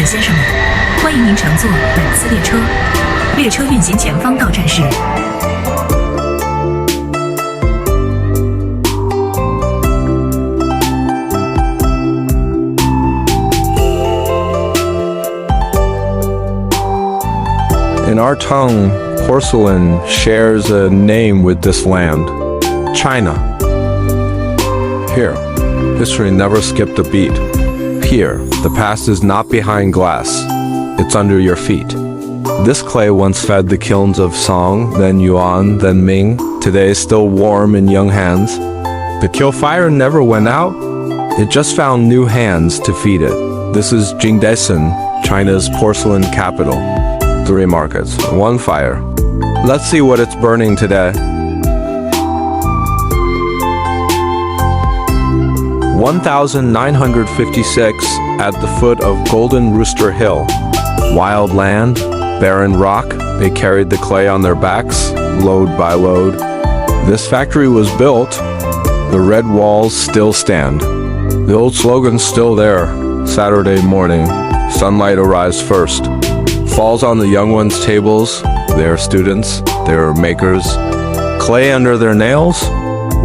先生们，欢迎您乘坐本次列车。列车运行前方到站是。In our tongue, porcelain shares a name with this land, China. Here, history never skipped a beat. Here, the past is not behind glass, it's under your feet. This clay once fed the kilns of Song, then Yuan, then Ming, today still warm in young hands. The kiln fire never went out, it just found new hands to feed it. This is Jingdezhen, China's porcelain capital. 3 markets, 1 fire. Let's see what it's burning today. 1956 at the foot of Golden Rooster Hill. Wild land, barren rock, they carried the clay on their backs, load by load. This factory was built, the red walls still stand. The old slogan's still there, Saturday morning, sunlight arrives first. Falls on the young ones' tables, their students, their makers. Clay under their nails,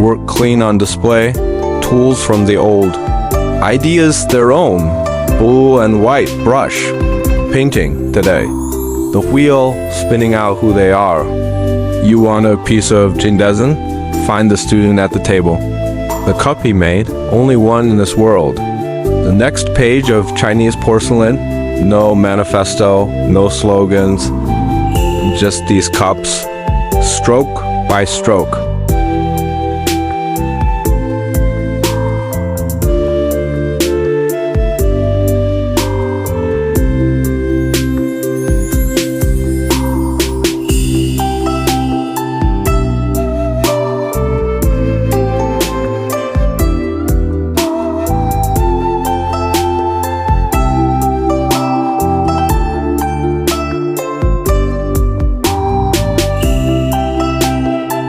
work clean on display, tools from the old. Ideas their own, blue and white brush, painting today. The wheel spinning out who they are. You want a piece of Jingdezhen? Find the student at the table. The cup he made, only one in this world. The next page of Chinese porcelain, no manifesto, no slogans, just these cups, stroke by stroke.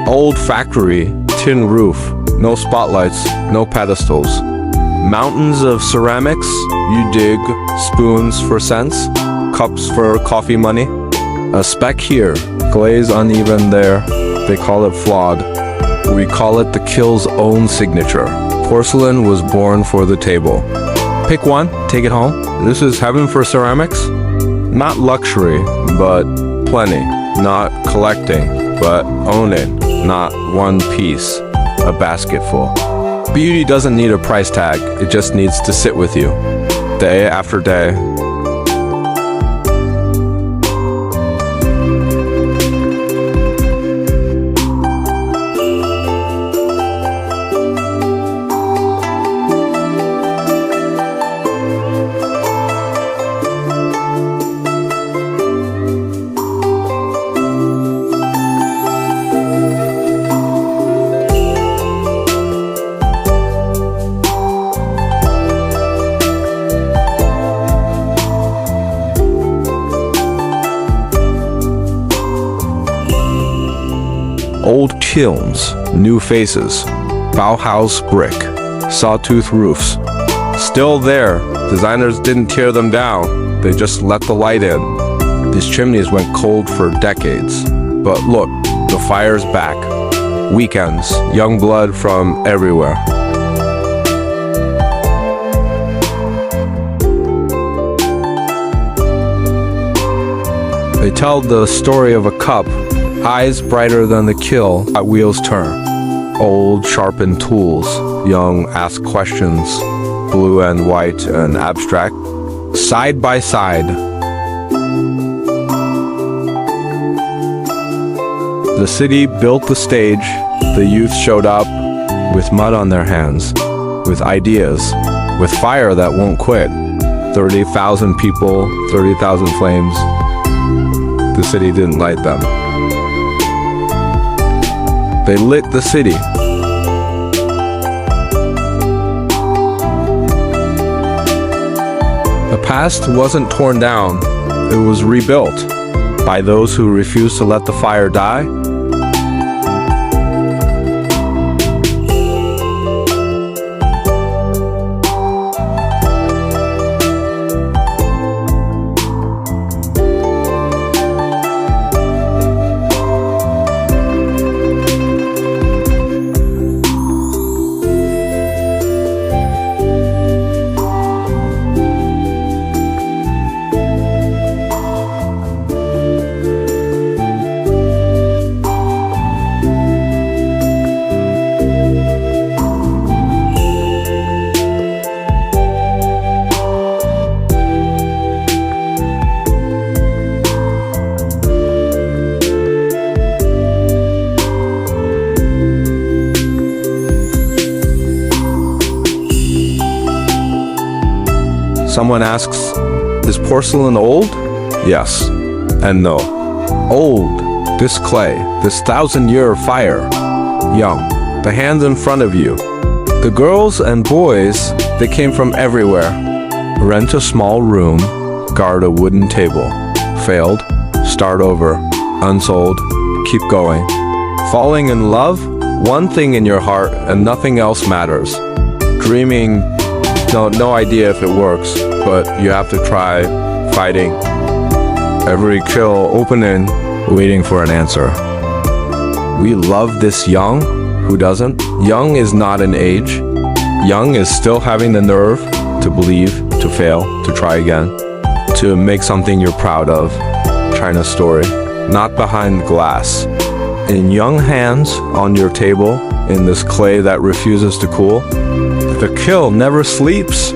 Old factory, tin roof, no spotlights, no pedestals. Mountains of ceramics, you dig, spoons for cents, cups for coffee money. A speck here, glaze uneven there, they call it flawed. We call it the kiln's own signature. Porcelain was born for the table. Pick one, take it home. This is heaven for ceramics. Not luxury, but plenty. Not collecting, but owning. Not one piece, a basketful. Beauty doesn't need a price tag, it just needs to sit with you, day after day. Old kilns, new faces, Bauhaus brick, sawtooth roofs. Still there, designers didn't tear them down, they just let the light in. These chimneys went cold for decades. But look, the fire's back. Weekends, young blood from everywhere. They tell the story of a cup, eyes brighter than the kiln, wheels turn. Old sharpened tools, young ask questions, blue and white and abstract, side by side. The city built the stage, the youth showed up with mud on their hands, with ideas, with fire that won't quit. 30,000 people, 30,000 flames. The city didn't light them. They lit the city. The past wasn't torn down, it was rebuilt by those who refused to let the fire die. Someone asks, is porcelain old? Yes and no. Old, this clay, this 1,000-year fire. Young, the hands in front of you. The girls and boys, they came from everywhere. Rent a small room, guard a wooden table. Failed, start over. Unsold, keep going. Falling in love, one thing in your heart and nothing else matters. Dreaming, no idea if it works, but you have to try. Fighting. Every kill opening, waiting for an answer. We love this young. Who doesn't? Young is not an age. Young is still having the nerve to believe, to fail, to try again, to make something you're proud of. China's story, not behind glass. In young hands on your table, in this clay that refuses to cool. The kiln never sleeps.